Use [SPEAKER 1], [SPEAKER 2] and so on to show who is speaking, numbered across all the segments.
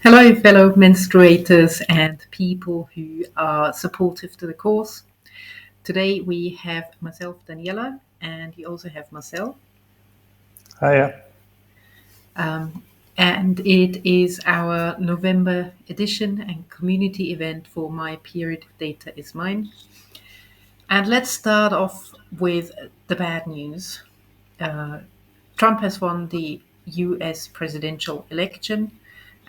[SPEAKER 1] Hello, fellow menstruators and people who are supportive to the cause. Today we have myself, Daniela, and you also have Marcel.
[SPEAKER 2] Hiya.
[SPEAKER 1] Um, and it is our November edition and community event for My Period Data is Mine. And let's start off with the bad news. Uh, Trump has won the US presidential election,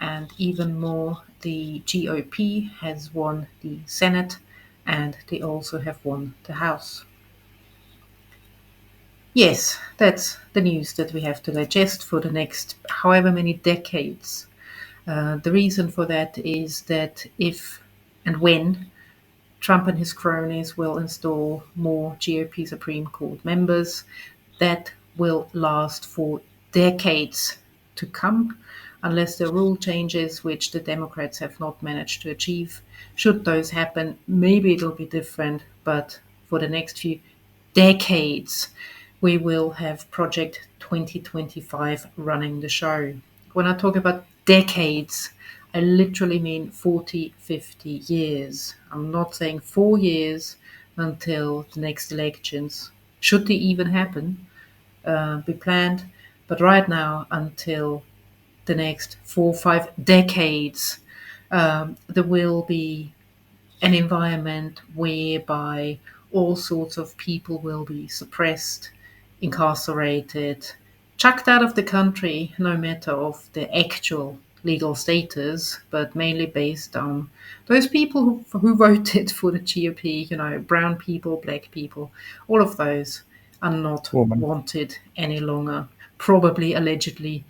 [SPEAKER 1] and even more, the GOP has won the Senate, and they also have won the House. Yes, that's the news that we have to digest for the next however many decades. The reason for that is that if and when Trump and his cronies will install more GOP Supreme Court members, that will last for decades to come, unless there are rule changes, which the Democrats have not managed to achieve. Should those happen, maybe it'll be different, but for the next few decades, we will have Project 2025 running the show. When I talk about decades, I literally mean 40, 50 years. I'm not saying 4 years until the next elections, should they even happen, be planned, but right now until the next 4 or 5 decades, there will be an environment whereby all sorts of people will be suppressed, incarcerated, chucked out of the country, no matter of their actual legal status, but mainly based on those people who voted for the GOP, brown people, black people, all of those are not
[SPEAKER 2] Woman.
[SPEAKER 1] wanted any longer. Probably, allegedly,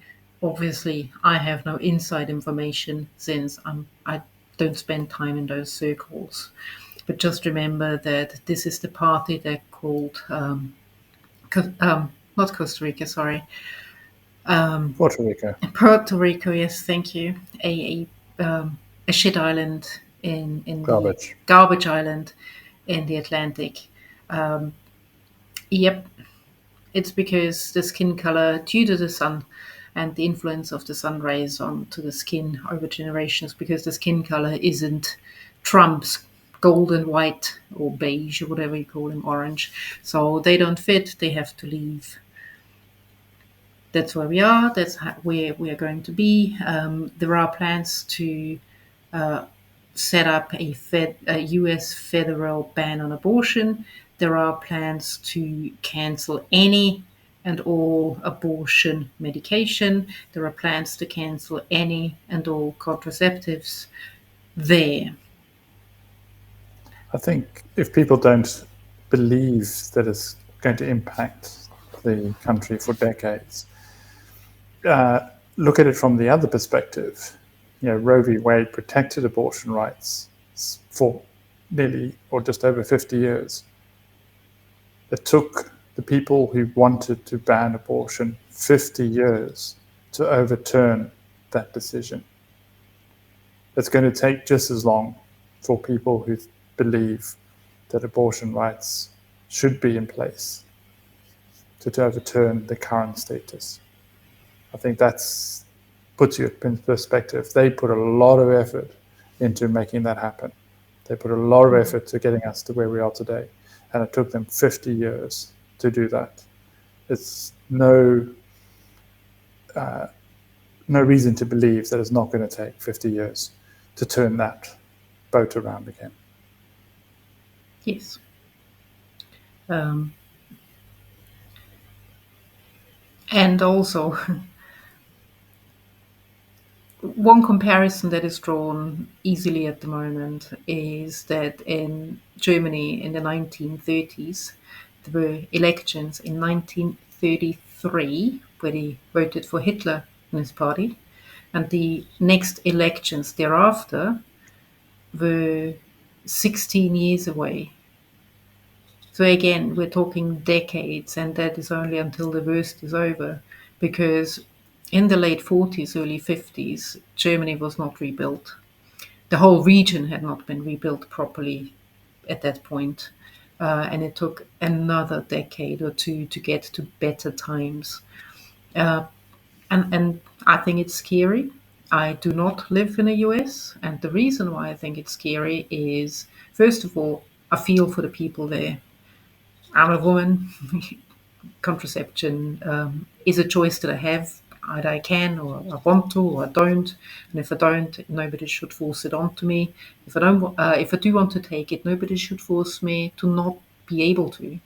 [SPEAKER 1] obviously, I have no inside information since I don't spend time in those circles. But just remember that this is the party that called not Costa Rica, sorry,
[SPEAKER 2] Puerto Rico.
[SPEAKER 1] Puerto Rico. Yes, thank you. A shit island in the
[SPEAKER 2] Garbage.
[SPEAKER 1] garbage island in the Atlantic. Yep, it's because the skin color, due to the sun and the influence of the sun rays onto the skin over generations, because the skin color isn't Trump's golden white or beige or whatever you call them, orange. So they don't fit, they have to leave. That's where we are, that's where we are going to be. There are plans to set up a US federal ban on abortion. There are plans to cancel any and all abortion medication. There are plans to cancel any and all contraceptives there.
[SPEAKER 2] I think if people don't believe that it's going to impact the country for decades, look at it from the other perspective. Roe v. Wade protected abortion rights for nearly or just over 50 years. It took the people who wanted to ban abortion 50 years to overturn that decision. It's going to take just as long for people who believe that abortion rights should be in place to overturn the current status. I think that's puts you in perspective. They put a lot of effort into making that happen. They put a lot of effort to getting us to where we are today, and it took them 50 years to do that. It's no reason to believe that it's not going to take 50 years to turn that boat around again.
[SPEAKER 1] Yes. Um, and also, one comparison that is drawn easily at the moment is that in Germany in the 1930s, there were elections in 1933 where they voted for Hitler and his party, and the next elections thereafter were 16 years away. So again, we're talking decades, and that is only until the worst is over, because in the late 40s, early 50s, Germany was not rebuilt. The whole region had not been rebuilt properly at that point. And it took another decade or two to get to better times. And I think it's scary. I do not live in the US, and the reason why I think it's scary is, first of all, I feel for the people there. I'm a woman. Contraception is a choice that I have. Either I can, or I want to, or I don't. And if I don't, nobody should force it onto me. If I don't, if I do want to take it, nobody should force me to not be able to.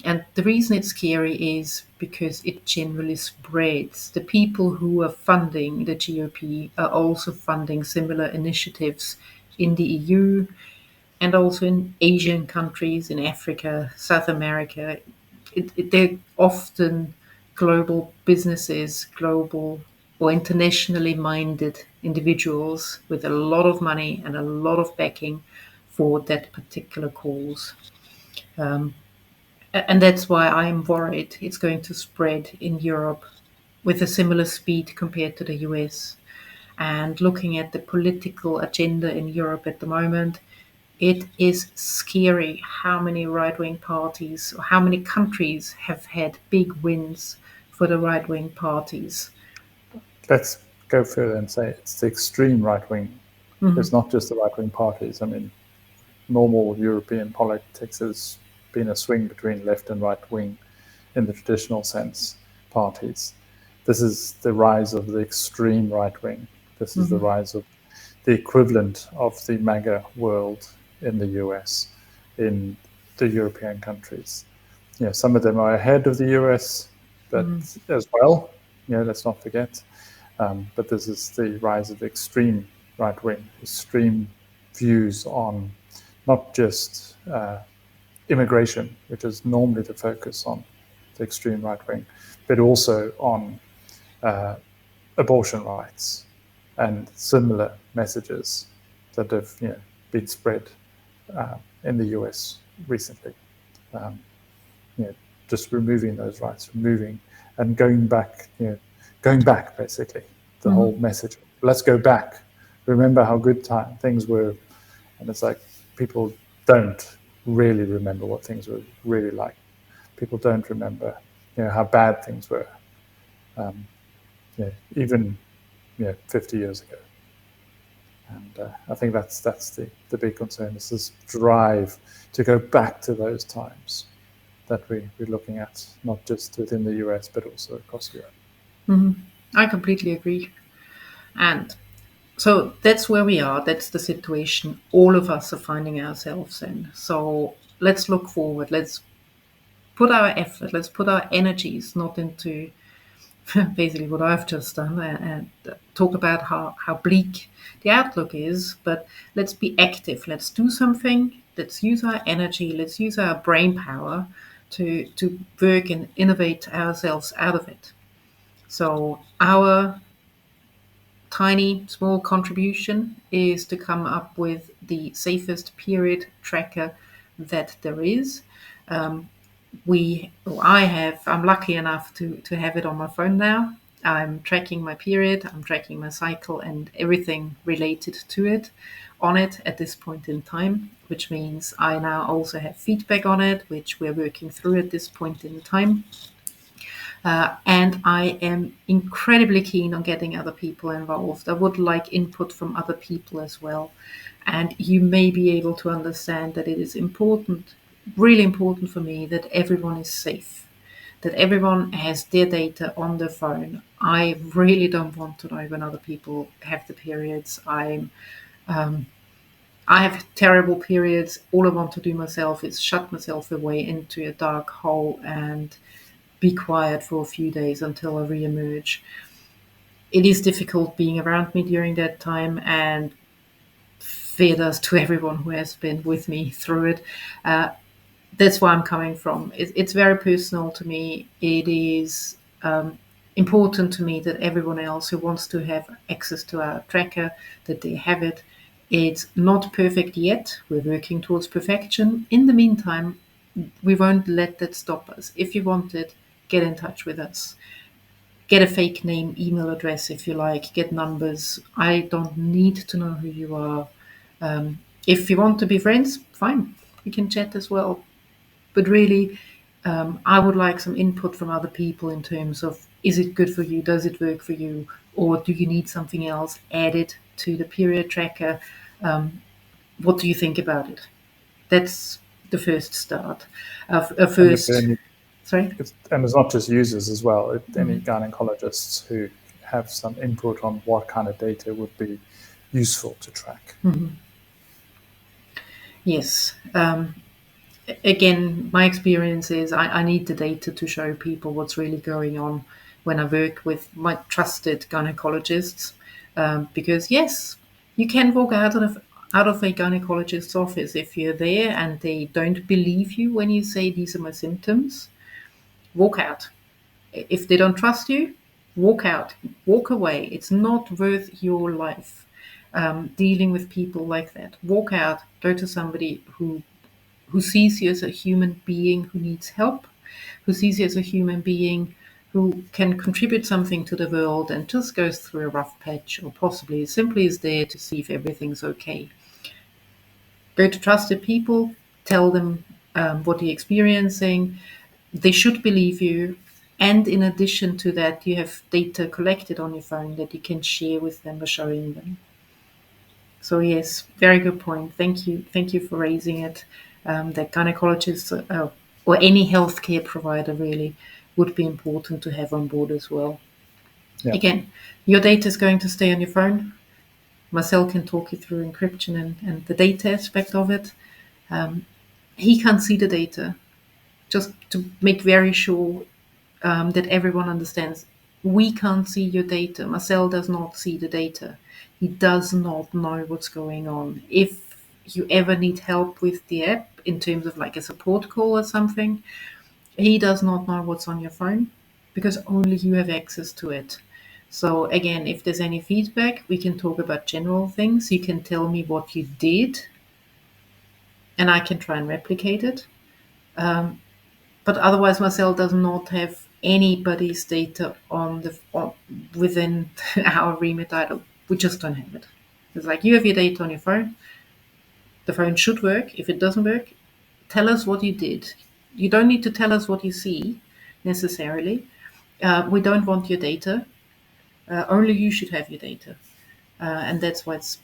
[SPEAKER 1] And the reason it's scary is because it generally spreads. The people who are funding the GOP are also funding similar initiatives in the EU and also in Asian countries, in Africa, South America. They're often global businesses, global or internationally minded individuals with a lot of money and a lot of backing for that particular cause. Um, and that's why I'm worried it's going to spread in Europe with a similar speed compared to the US. And looking at the political agenda in Europe at the moment, it is scary how many right wing parties or how many countries have had big wins for the right wing parties.
[SPEAKER 2] Let's go further and say it's the extreme right wing.
[SPEAKER 1] Mm-hmm.
[SPEAKER 2] It's not just the right wing parties. I mean, normal European politics has been a swing between left and right wing in the traditional sense parties. This is the rise of the extreme right wing. This is the
[SPEAKER 1] Mm-hmm.
[SPEAKER 2] rise of the equivalent of the MAGA world in the US, in the European countries. Some of them are ahead of the US, but as well, let's not forget. But this is the rise of the extreme right wing, extreme views on not just immigration, which is normally the focus on the extreme right wing, but also on abortion rights and similar messages that have been spread in the US recently. Um, just removing those rights, removing and going back, basically the whole message. Let's go back. Remember how good things were, and it's like people don't really remember what things were really like. People don't remember, how bad things were, even 50 years ago. And I think that's the big concern. Is this drive to go back to those times that we're looking at, not just within the US, but also across Europe.
[SPEAKER 1] Mm-hmm. I completely agree. And so that's where we are. That's the situation all of us are finding ourselves in. So let's look forward. Let's put our effort, let's put our energies not into basically what I've just done and talk about how bleak the outlook is, but let's be active. Let's do something. Let's use our energy. Let's use our brain power to work and innovate ourselves out of it. So our tiny, small contribution is to come up with the safest period tracker that there is. Um, I'm lucky enough to have it on my phone now. I'm tracking my period, I'm tracking my cycle and everything related to it on it at this point in time, which means I now also have feedback on it, which we're working through at this point in time. And I am incredibly keen on getting other people involved. I would like input from other people as well. And you may be able to understand that it is important, really important for me that everyone is safe, that everyone has their data on their phone. I really don't want to know when other people have the periods. I have terrible periods. All I want to do myself is shut myself away into a dark hole and be quiet for a few days until I re-emerge. It is difficult being around me during that time, and fear does to everyone who has been with me through it. Uh, that's where I'm coming from. It's very personal to me. It is important to me that everyone else who wants to have access to our tracker, that they have it. It's not perfect yet. We're working towards perfection. In the meantime, we won't let that stop us. If you want it, get in touch with us. Get a fake name, email address if you like, get numbers. I don't need to know who you are. If you want to be friends, fine, we can chat as well. But really, I would like some input from other people in terms of, is it good for you? Does it work for you? or do you need something else added to the period tracker? What do you think about it? That's the first start.
[SPEAKER 2] And if
[SPEAKER 1] First,
[SPEAKER 2] any,
[SPEAKER 1] sorry.
[SPEAKER 2] and it's not just users as well. Any gynecologists who have some input on what kind of data would be useful to track.
[SPEAKER 1] Yes. Again, my experience is I need the data to show people what's really going on when I work with my trusted gynecologists. Because yes, you can walk out of a gynecologist's office if you're there and they don't believe you when you say these are my symptoms. Walk out. If they don't trust you, walk out, walk away. It's not worth your life dealing with people like that. Walk out, go to somebody who sees you as a human being who needs help, who sees you as a human being who can contribute something to the world and just goes through a rough patch, or possibly simply is there to see if everything's okay. Go to trusted people, tell them what you're experiencing. They should believe you. And in addition to that, you have data collected on your phone that you can share with them or showing them. So yes, very good point. Thank you. Thank you for raising it. That gynecologists or any healthcare provider really would be important to have on board as well.
[SPEAKER 2] Yeah.
[SPEAKER 1] Again, your data is going to stay on your phone. Marcel can talk you through encryption and the data aspect of it. He can't see the data. Just to make very sure that everyone understands, we can't see your data. Marcel does not see the data. He does not know what's going on. If you ever need help with the app in terms of like a support call or something, he does not know what's on your phone because only you have access to it. So again, if there's any feedback, we can talk about general things. You can tell me what you did and I can try and replicate it. But otherwise, Marcel does not have anybody's data within our remit either. We just don't have it. It's like you have your data on your phone. The phone should work. If it doesn't work, tell us what you did. You don't need to tell us what you see necessarily. We don't want your data. Only you should have your data. And that's why it's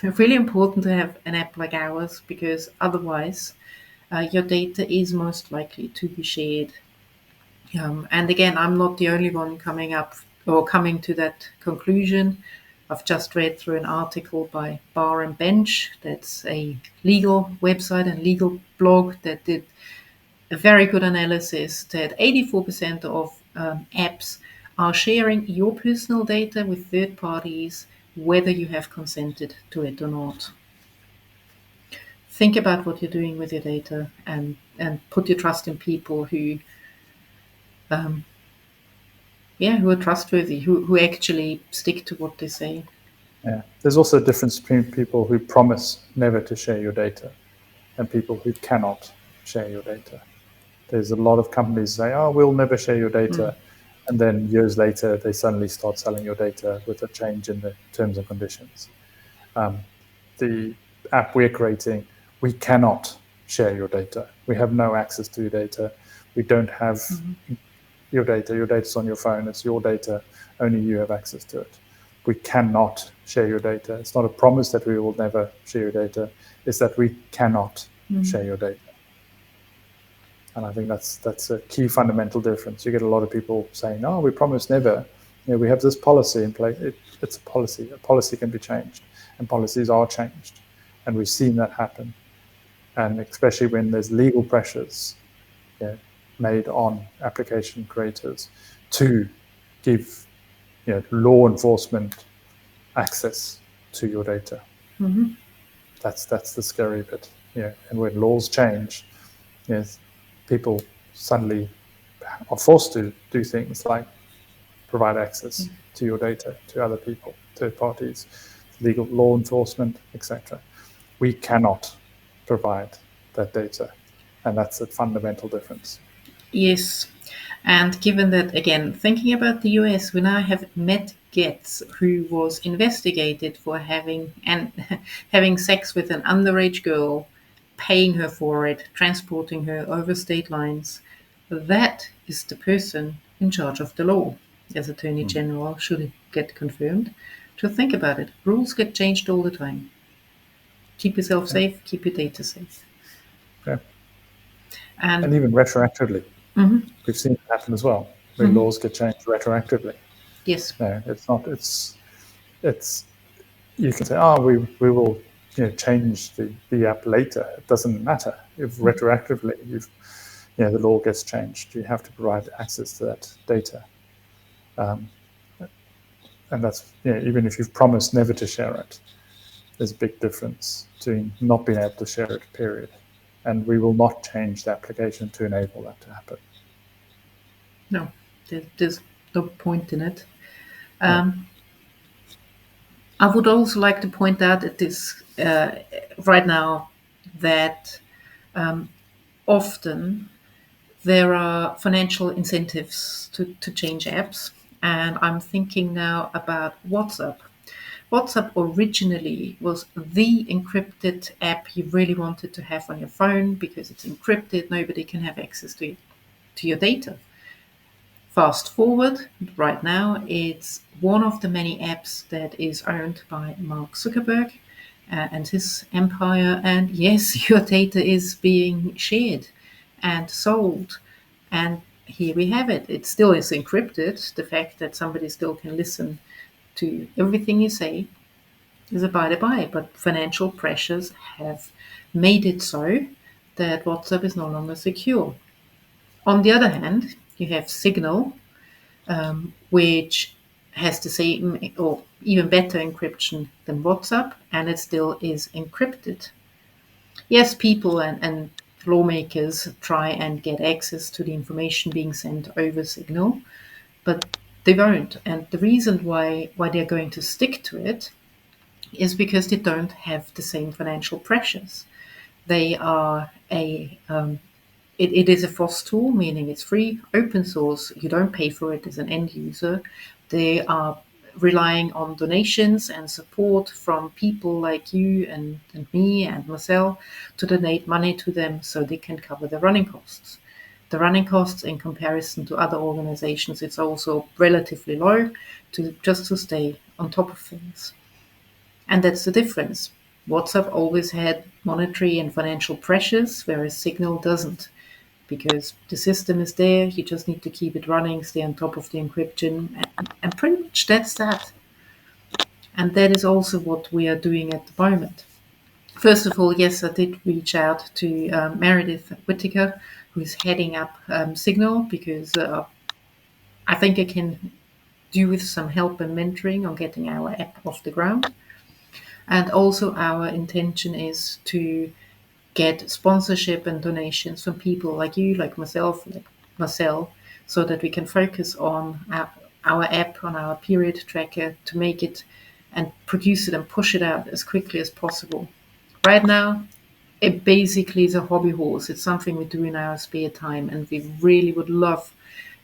[SPEAKER 1] really important to have an app like ours, because otherwise your data is most likely to be shared. And again, I'm not the only one coming to that conclusion. I've just read through an article by Bar and Bench. That's a legal website and legal blog that did a very good analysis that 84% of apps are sharing your personal data with third parties, whether you have consented to it or not. Think about what you're doing with your data and put your trust in people who who are trustworthy, who actually stick to what they say.
[SPEAKER 2] Yeah. There's also a difference between people who promise never to share your data and people who cannot share your data. There's a lot of companies say, oh, we'll never share your data. And then years later, they suddenly start selling your data with a change in the terms and conditions. The app we're creating, we cannot share your data. We have no access to your data. We don't have your data. Your data's on your phone. It's your data. Only you have access to it. We cannot share your data. It's not a promise that we will never share your data. It's that we cannot share your data. And I think that's a key fundamental difference. You get a lot of people saying, "Oh, we promise never. We have this policy in place." It's a policy. A policy can be changed, and policies are changed, and we've seen that happen. And especially when there's legal pressures made on application creators to give law enforcement access to your data. That's the scary bit. And when laws change, people suddenly are forced to do things like provide access to your data to other people, third parties, legal law enforcement, etc. We cannot provide that data, and that's a fundamental difference.
[SPEAKER 1] Yes. And given that, again, thinking about the US, we now have Matt Getz, who was investigated for having sex with an underage girl, paying her for it, transporting her over state lines. That is the person in charge of the law. as Attorney General, should it get confirmed, to think about it. Rules get changed all the time. Keep yourself
[SPEAKER 2] Yeah.
[SPEAKER 1] safe, keep your data safe.
[SPEAKER 2] Yeah. And
[SPEAKER 1] And
[SPEAKER 2] even retroactively,
[SPEAKER 1] mhm,
[SPEAKER 2] we've seen it happen as well, where
[SPEAKER 1] mhm,
[SPEAKER 2] laws get changed retroactively.
[SPEAKER 1] yes,
[SPEAKER 2] No, it's not. It's you can say, oh, we will change the app later. It doesn't matter if retroactively the law gets changed. You have to provide access to that data, and that's even if you've promised never to share it, there's a big difference between not being able to share it. Period. And we will not change the application to enable that to happen.
[SPEAKER 1] no, there's no point in it.
[SPEAKER 2] No.
[SPEAKER 1] Um, I would also like to point out that this right now that often there are financial incentives to change apps. And I'm thinking now about WhatsApp. WhatsApp originally was the encrypted app you really wanted to have on your phone because it's encrypted, nobody can have access to your data. Fast forward, right now, it's one of the many apps that is owned by Mark Zuckerberg and his empire. And yes, your data is being shared and sold. And here we have it. It still is encrypted. The fact that somebody still can listen to everything you say is a by the by, but financial pressures have made it so that WhatsApp is no longer secure. On the other hand, you have Signal, which has the same or even better encryption than WhatsApp, and it still is encrypted. Yes, people and lawmakers try and get access to the information being sent over Signal, but they won't. And the reason why they're going to stick to it is because they don't have the same financial pressures. They are it is a FOSS tool, meaning it's free, open source. You don't pay for it as an end user. They are relying on donations and support from people like you and me and Marcel to donate money to them so they can cover the running costs. The running costs in comparison to other organizations, it's also relatively low to just to stay on top of things. And that's the difference. WhatsApp always had monetary and financial pressures, whereas Signal doesn't, because the system is there. You just need to keep it running, stay on top of the encryption, and pretty much that's that. And that is also what we are doing at the moment. First of all, yes, I did reach out to Meredith Whittaker, who's heading up Signal, because I think I can do with some help and mentoring on getting our app off the ground. And also, our intention is to get sponsorship and donations from people like you, like myself, like Marcel, so that we can focus on our app, on our period tracker to make it and produce it and push it out as quickly as possible. Right now, it basically is a hobby horse. It's something we do in our spare time, and we really would love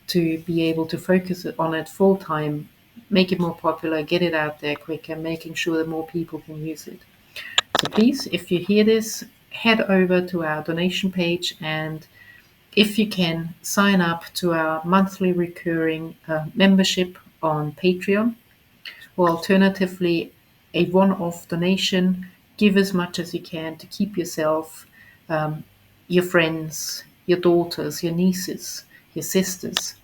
[SPEAKER 1] to be able to focus on it full time, make it more popular, get it out there quicker, making sure that more people can use it. So please, if you hear this, head over to our donation page, and if you can, sign up to our monthly recurring membership on Patreon, or alternatively, a one off donation. Give as much as you can to keep yourself, your friends, your daughters, your nieces, your sisters,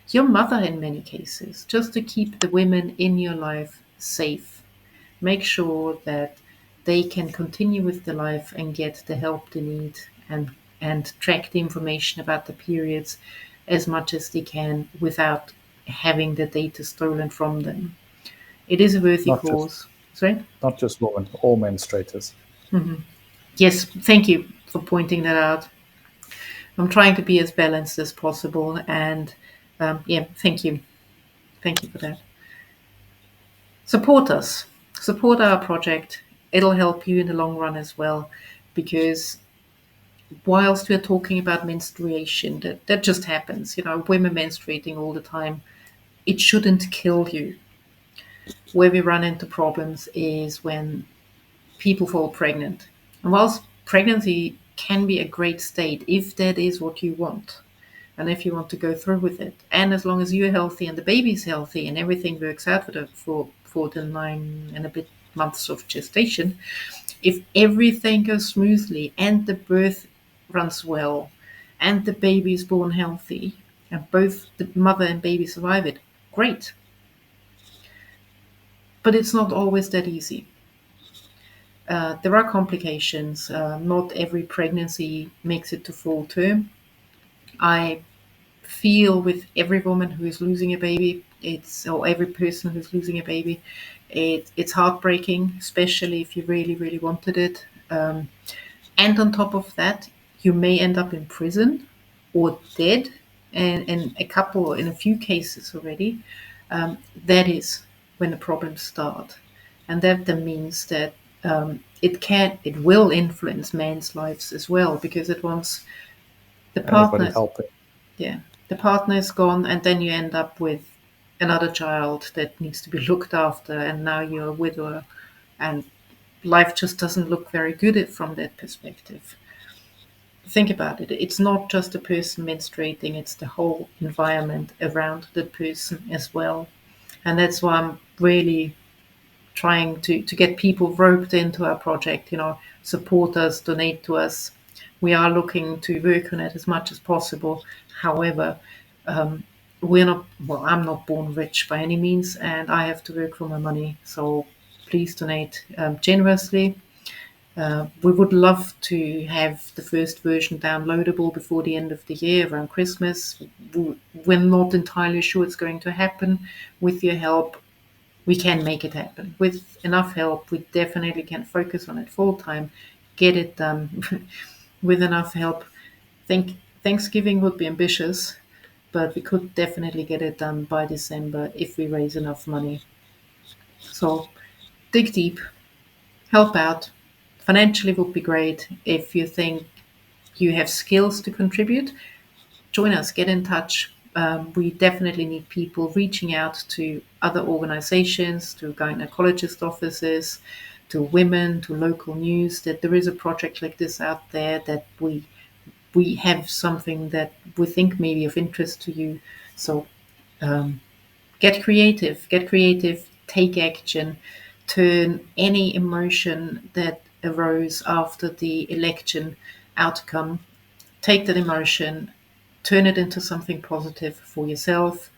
[SPEAKER 1] your mother in many cases, just to keep the women in your life safe. Make sure that they can continue with their life and get the help they need, and track the information about the periods as much as they can without having the data stolen from them. It is a worthy
[SPEAKER 2] Not just
[SPEAKER 1] cause. Sorry?
[SPEAKER 2] not just women, all menstruators.
[SPEAKER 1] Yes, thank you for pointing that out. I'm trying to be as balanced as possible, and yeah, thank you. Thank you for that. Support us. Support our project. It'll help you in the long run as well, because whilst we're talking about menstruation, that just happens. Women menstruating all the time. It shouldn't kill you. Where we run into problems is when people fall pregnant. And whilst pregnancy can be a great state, if that is what you want, and if you want to go through with it, and as long as you're healthy and the baby's healthy and everything works out for the 9 and a bit months of gestation, if everything goes smoothly and the birth runs well and the baby is born healthy and both the mother and baby survive it, great. But it's not always that easy. There are complications. Not every pregnancy makes it to full term. I feel with every woman who is losing a baby, or every person who's losing a baby, it's heartbreaking, especially if you really, really wanted it. And on top of that, you may end up in prison or dead. And in in a few cases already, that is when the problems start. And that then means that it will influence men's lives as well, because it wants the
[SPEAKER 2] Anybody
[SPEAKER 1] partner,
[SPEAKER 2] helping?
[SPEAKER 1] yeah, the partner is gone, and then you end up with another child that needs to be looked after, and now you're a widower, and life just doesn't look very good from that perspective. Think about it. It's not just the person menstruating, it's the whole environment around the person as well. And that's why I'm really trying to get people roped into our project, support us, donate to us. We are looking to work on it as much as possible. However, we're not, well, I'm not born rich by any means, and I have to work for my money. So please donate generously. We would love to have the first version downloadable before the end of the year, around Christmas. We're not entirely sure it's going to happen. With your help, we can make it happen. With enough help, we definitely can focus on it full time, get it done. With enough help, think Thanksgiving would be ambitious, but we could definitely get it done by December if we raise enough money. So dig deep, help out. Financially would be great. If you think you have skills to contribute, join us, get in touch. We definitely need people reaching out to other organizations, to gynecologist offices, to women, to local news, that there is a project like this out there, that we have something that we think may be of interest to you. So get creative, take action, turn any emotion that arose after the election outcome, take that emotion, turn it into something positive for yourself,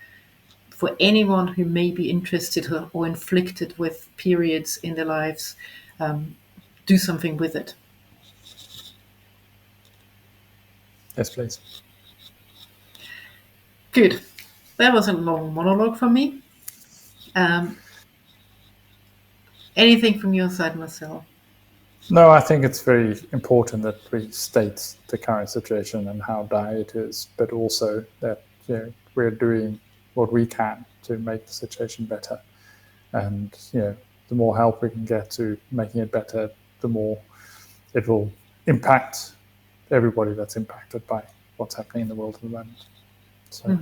[SPEAKER 1] for anyone who may be interested or inflicted with periods in their lives. Do something with it.
[SPEAKER 2] Yes, please.
[SPEAKER 1] Good. That was a long monologue from me. Um, Anything from your side, Marcel?
[SPEAKER 2] No, I think it's very important that we state the current situation and how dire it is, but also that we're doing what we can to make the situation better. And the more help we can get to making it better, the more it will impact everybody that's impacted by what's happening in the world at the moment. So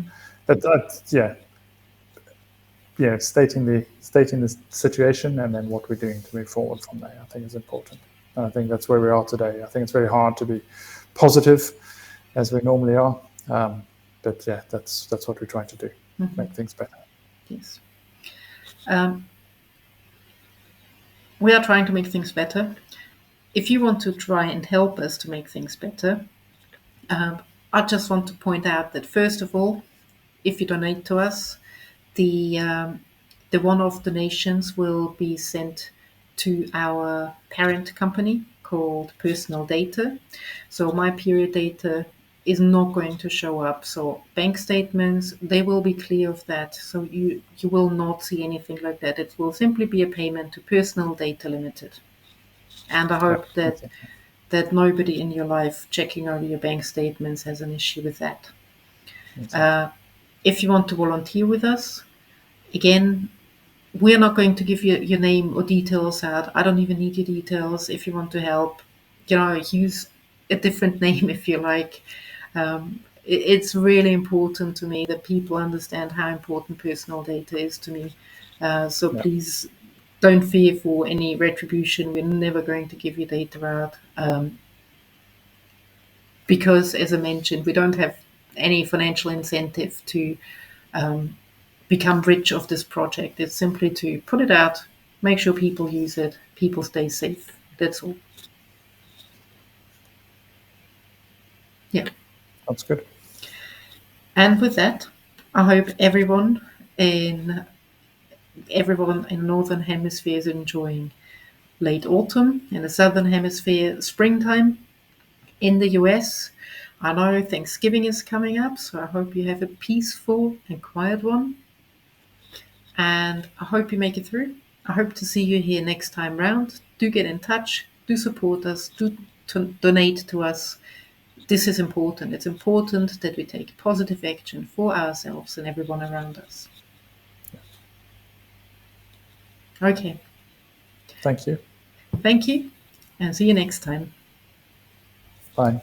[SPEAKER 2] stating the situation and then what we're doing to move forward from there, I think is important. And I think that's where we are today. I think it's very hard to be positive as we normally are, but that's what we're trying to do, make things better.
[SPEAKER 1] Yes. We are trying to make things better. If you want to try and help us to make things better, I just want to point out that, first of all, if you donate to us, the one-off donations will be sent to our parent company called Personal Data. So My Period Data is not going to show up. So bank statements, they will be clear of that. So you will not see anything like that. It will simply be a payment to Personal Data Limited. And I hope that nobody in your life checking over your bank statements has an issue with that. If you want to volunteer with us, again, we're not going to give you your name or details out. I don't even need your details. If you want to help, use a different name if you like. It's really important to me that people understand how important personal data is to me. So please don't fear for any retribution. We're never going to give you data out. Because, as I mentioned, we don't have any financial incentive to become rich of this project. It's simply to put it out, make sure people use it, people stay safe. That's all. Yeah.
[SPEAKER 2] That's good.
[SPEAKER 1] And with that, I hope in everyone in Northern Hemisphere is enjoying late autumn. In the Southern Hemisphere, springtime. In the US, I know Thanksgiving is coming up, so I hope you have a peaceful and quiet one. And I hope you make it through. I hope to see you here next time round. Do get in touch, do support us, do donate to us. This is important. It's important that we take positive action for ourselves and everyone around us. Okay.
[SPEAKER 2] Thank you.
[SPEAKER 1] Thank you, and see you next time.
[SPEAKER 2] Bye.